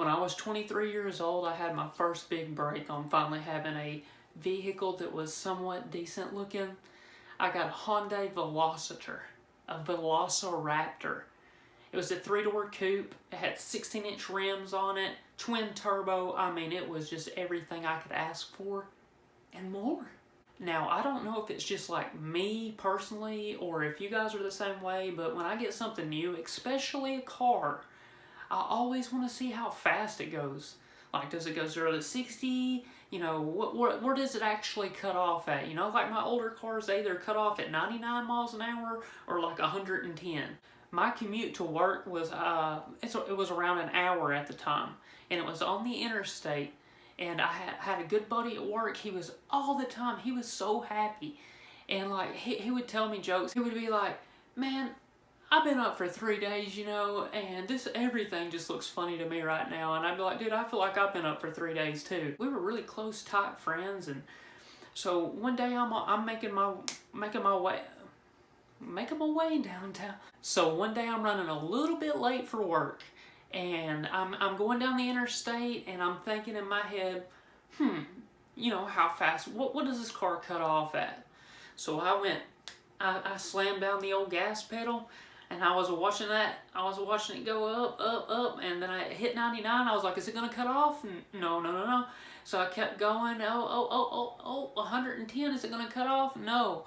When I was 23 years old, I had my first big break on finally having a vehicle that was somewhat decent looking. I got a Hyundai Velociter, a Velociraptor. It was a 3-door coupe. It had 16-inch rims on it, twin turbo. I mean, it was just everything I could ask for and more. Now, I don't know if it's just like me personally or if you guys are the same way, but when I get something new, especially a car, I always want to see how fast it goes. Like, does it go 0 to 60? You know, where does it actually cut off at? You know, like my older cars, they either cut off at 99 miles an hour or like 110. My commute to work was, it was around an hour at the time, and it was on the interstate. And I had a good buddy at work. He was all the time, he was so happy. And like, he would tell me jokes. He would be like, man, I've been up for 3 days, you know, and everything just looks funny to me right now. And I'd be like, dude, I feel like I've been up for 3 days too. We were really close, tight friends. And so one day I'm making my way downtown. So one day I'm running a little bit late for work. And I'm going down the interstate, and I'm thinking in my head, you know, how fast, what does this car cut off at? So I slammed down the old gas pedal, and I was watching it go up, and then I hit 99. I was like, is it going to cut off? No. So I kept going, 110, is it going to cut off? No.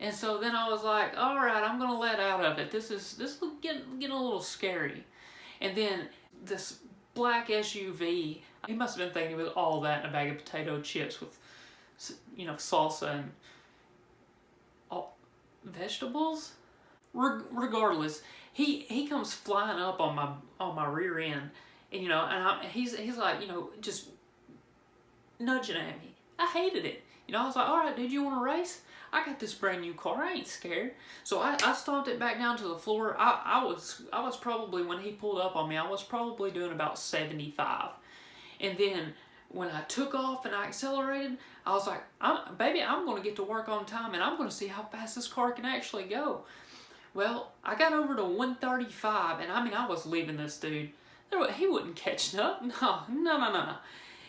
And so then I was like, all right, I'm going to let out of it. This is getting a little scary. And then this black SUV, he must have been thinking with all that and a bag of potato chips with, you know, salsa and vegetables. Regardless, he comes flying up on my rear end, and you know, and he's like, you know, just nudging at me. I hated it. You know, I was like, all right, dude, you want to race? I got this brand new car. I ain't scared. So I stomped it back down to the floor. I was probably, when he pulled up on me, I was probably doing about 75. And then when I took off and I accelerated, I was like, baby, I'm going to get to work on time, and I'm going to see how fast this car can actually go. Well, I got over to 135, and I mean, I was leaving this dude. He wouldn't catch up. No.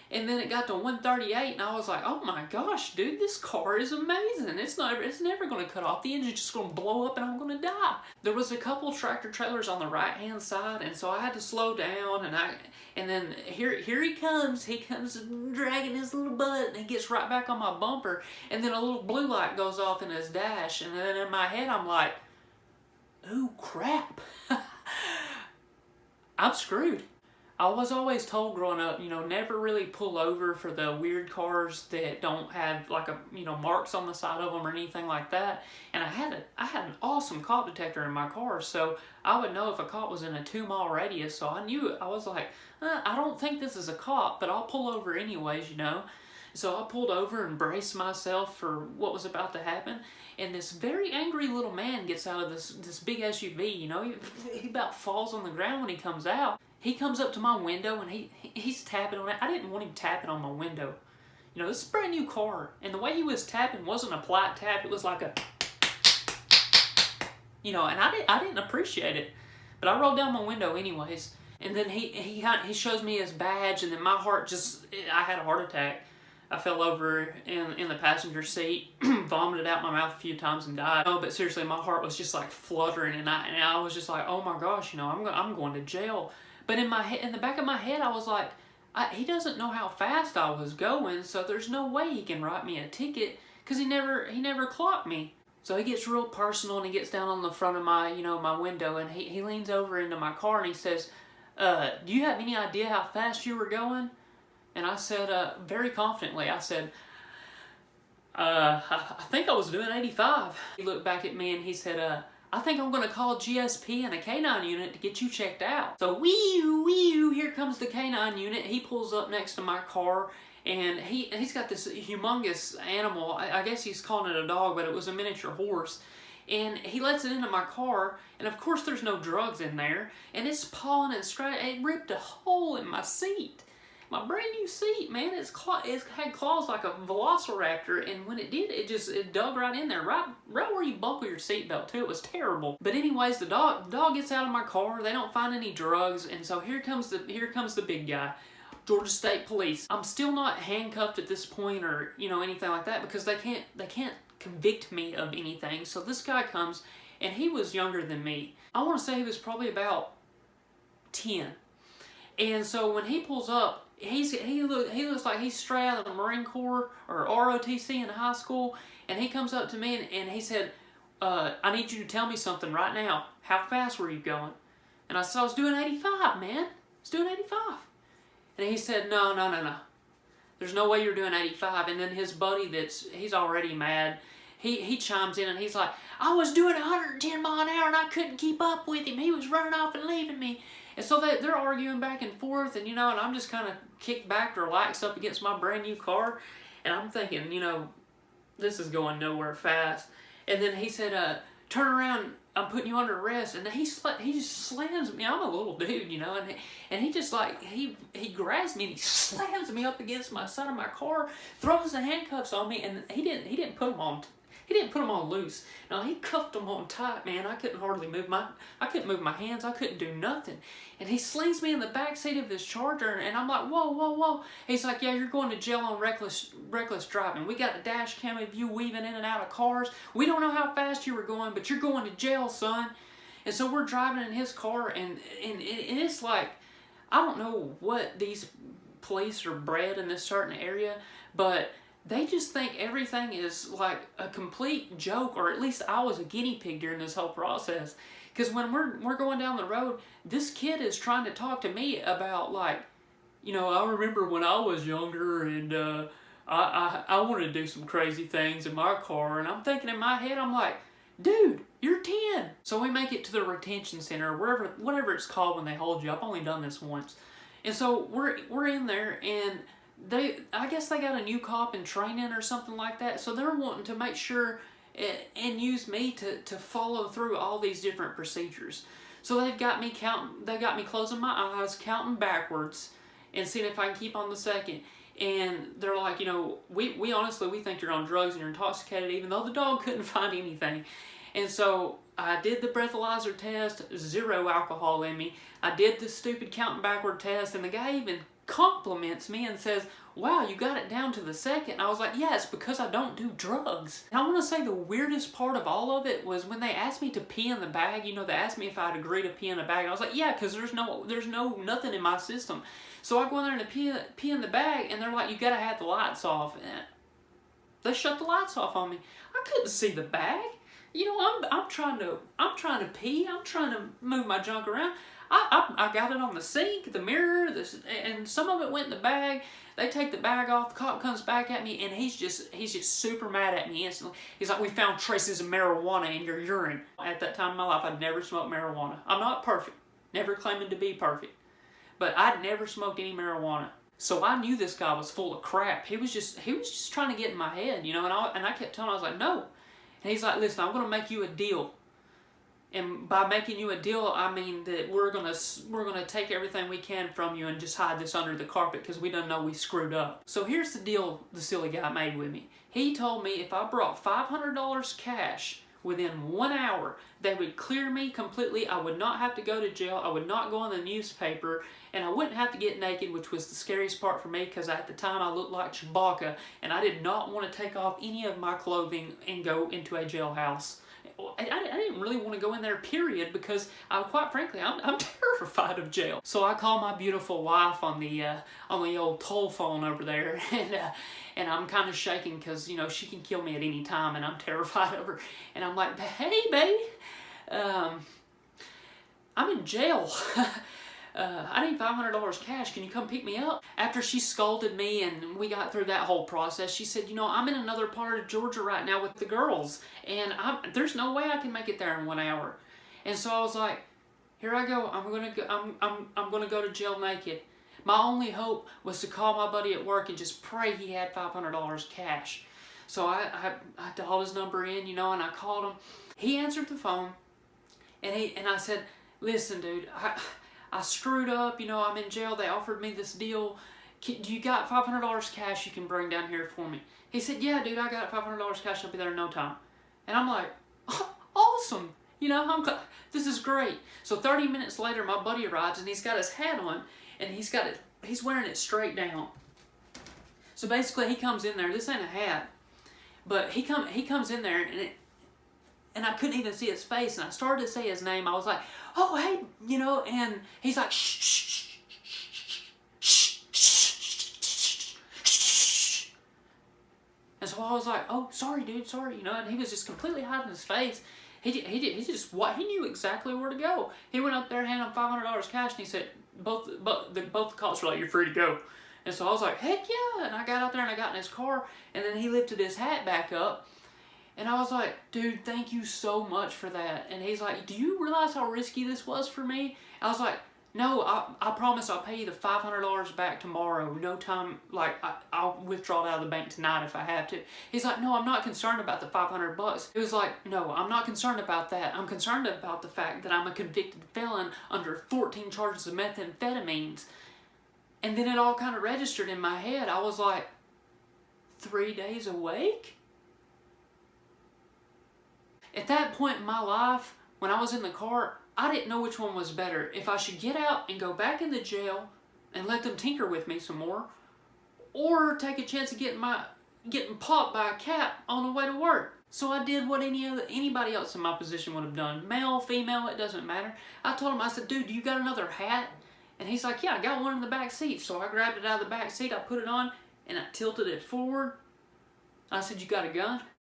And then it got to 138, and I was like, oh my gosh, dude, this car is amazing. It's never going to cut off. The engine's just going to blow up, and I'm going to die. There was a couple tractor trailers on the right-hand side, and so I had to slow down, and then here he comes. He comes dragging his little butt, and he gets right back on my bumper, and then a little blue light goes off in his dash, and then in my head, I'm like, oh, crap. I'm screwed. I was always told growing up, you know, never really pull over for the weird cars that don't have like marks on the side of them or anything like that. And I had an awesome cop detector in my car, so I would know if a cop was in a 2-mile radius. So I knew it. I was like, I don't think this is a cop, but I'll pull over anyways, you know. So I pulled over and braced myself for what was about to happen. And this very angry little man gets out of this big SUV, you know. He about falls on the ground when he comes out. He comes up to my window, and he's tapping on it. I didn't want him tapping on my window. You know, this is a brand new car. And the way he was tapping wasn't a polite tap. It was like a, you know, and I didn't appreciate it. But I rolled down my window anyways. And then he shows me his badge, and then my heart I had a heart attack. I fell over in the passenger seat, vomited out my mouth a few times and died. No, but seriously, my heart was just like fluttering, and I was just like, oh my gosh, you know, I'm going to jail. But in the back of my head, I was like, he doesn't know how fast I was going, so there's no way he can write me a ticket, because he never clocked me. So he gets real personal, and he gets down on the front of my window, and he leans over into my car, and he says, do you have any idea how fast you were going? And I said, very confidently, I said, I think I was doing 85. He looked back at me and he said, I think I'm going to call GSP and a K9 unit to get you checked out. So wee-oo, here comes the K9 unit. He pulls up next to my car, and he's got this humongous animal. I guess he's calling it a dog, but it was a miniature horse. And he lets it into my car, and of course there's no drugs in there, and it's pawing and scratching. It ripped a hole in my seat. My brand new seat, man, it had claws like a velociraptor, and when it did, it dug right in there, right where you buckle your seatbelt too. It was terrible. But anyways, the dog gets out of my car. They don't find any drugs, and so here comes the big guy. Georgia State Police. I'm still not handcuffed at this point or, anything like that, because they can't convict me of anything. So this guy comes, and he was younger than me. I want to say he was probably about 10. And so when he pulls up, he looks like he's straight out of the Marine Corps or ROTC in high school, and he comes up to me and he said, I need you to tell me something right now. How fast were you going? And I said, I was doing 85, man. I was doing 85. And he said, no. There's no way you're doing 85. And then his buddy he's already mad. He chimes in and he's like, I was doing 110 mile an hour and I couldn't keep up with him. He was running off and leaving me. And so they're arguing back and forth, and and I'm just kind of kicked back, relaxed up against my brand new car. And I'm thinking, this is going nowhere fast. And then he said, turn around, I'm putting you under arrest. And then he just slams me. I'm a little dude, and he just he grabs me and he slams me up against my side of my car, throws the handcuffs on me, and he didn't put them on. He didn't put them on loose. No, he cuffed them on tight, man. I couldn't move my hands. I couldn't do nothing. And he slings me in the back seat of his Charger, and I'm like, whoa. He's like, yeah, you're going to jail on reckless driving. We got a dash cam of you weaving in and out of cars. We don't know how fast you were going, but you're going to jail, son. And so we're driving in his car, and it's like, I don't know what these police are bred in this certain area, but they just think everything is like a complete joke, or at least I was a guinea pig during this whole process. Because when we're going down the road, this kid is trying to talk to me about I remember when I was younger and I wanted to do some crazy things in my car. And I'm thinking in my head, I'm like, dude, you're 10. So we make it to the retention center, or whatever it's called when they hold you. I've only done this once. And so we're in there, and I guess they got a new cop in training or something like that, so they're wanting to make sure and use me to follow through all these different procedures. So they've got me closing my eyes, counting backwards, and seeing if I can keep on the second. And they're like, we honestly, we think you're on drugs and you're intoxicated, even though the dog couldn't find anything. And so I did the breathalyzer test, 0 alcohol in me. I did the stupid counting backward test, and the guy even compliments me and says, wow, you got it down to the second. And I was like, yes, because I don't do drugs. And I want to say the weirdest part of all of it was when they asked me to pee in the bag. They asked me if I'd agree to pee in the bag. I was like, yeah, because there's nothing in my system. So I go in there and pee in the bag, and they're like, you gotta have the lights off. And they shut the lights off on me. I couldn't see the bag. I'm trying to pee. I'm trying to move my junk around. I got it on the sink, the mirror, and some of it went in the bag. They take the bag off. The cop comes back at me, and he's just super mad at me instantly. He's like, we found traces of marijuana in your urine. At that time in my life, I'd never smoked marijuana. I'm not perfect. Never claiming to be perfect. But I'd never smoked any marijuana. So I knew this guy was full of crap. He was just trying to get in my head, and I kept telling him, I was like, no. And he's like, listen, I'm going to make you a deal. And by making you a deal, I mean that we're gonna take everything we can from you and just hide this under the carpet because we don't know we screwed up. So here's the deal the silly guy made with me. He told me if I brought $500 cash within 1 hour, they would clear me completely. I would not have to go to jail. I would not go in the newspaper, and I wouldn't have to get naked, which was the scariest part for me because at the time I looked like Chewbacca, and I did not want to take off any of my clothing and go into a jailhouse. I didn't really want to go in there, period, because quite frankly, I'm terrified of jail. So I call my beautiful wife on the old toll phone over there, and I'm kind of shaking because she can kill me at any time, and I'm terrified of her. And I'm like, hey, baby, I'm in jail. I need $500 cash. Can you come pick me up? After she scolded me and we got through that whole process, she said, I'm in another part of Georgia right now with the girls, and there's no way I can make it there in 1 hour. And so I was like, here I go. I'm gonna go to jail naked. My only hope was to call my buddy at work and just pray he had $500 cash. So I dialed his number in, and I called him. He answered the phone, and I said, listen, dude, I screwed up, I'm in jail. They offered me this deal, do you got $500 cash you can bring down here for me? He said, yeah, dude, I got $500 cash. I'll be there in no time. And I'm like, oh, awesome. You know, this is great. So 30 minutes later, my buddy arrives, and he's got his hat on, and he's wearing it straight down. So basically, he comes in there. This ain't a hat, but he comes in there, and I couldn't even see his face. And I started to say his name. I was like, oh, hey, you know, and he's like, shh, shh, shh. And so I was like, oh, sorry, dude, sorry, you know, and he was just completely hiding his face. He knew exactly where to go. He went up there, handed him $500 cash, and he said, both the cops were like, you're free to go. And so I was like, heck yeah, and I got out there and I got in his car, and then he lifted his hat back up, and I was like, dude, thank you so much for that. And he's like, do you realize how risky this was for me? I was like, no, I promise I'll pay you the $500 back tomorrow. No time, like, I'll withdraw it out of the bank tonight if I have to. He's like, no, I'm not concerned about the $500. It was like, no, I'm not concerned about that. I'm concerned about the fact that I'm a convicted felon under 14 charges of methamphetamines. And then it all kind of registered in my head. I was like, 3 days awake? At that point in my life, when I was in the car, I didn't know which one was better. If I should get out and go back in the jail and let them tinker with me some more, or take a chance of getting popped by a cap on the way to work. So I did what anybody else in my position would have done. Male, female, it doesn't matter. I told him, I said, dude, you got another hat? And he's like, yeah, I got one in the back seat. So I grabbed it out of the back seat, I put it on, and I tilted it forward. I said, you got a gun?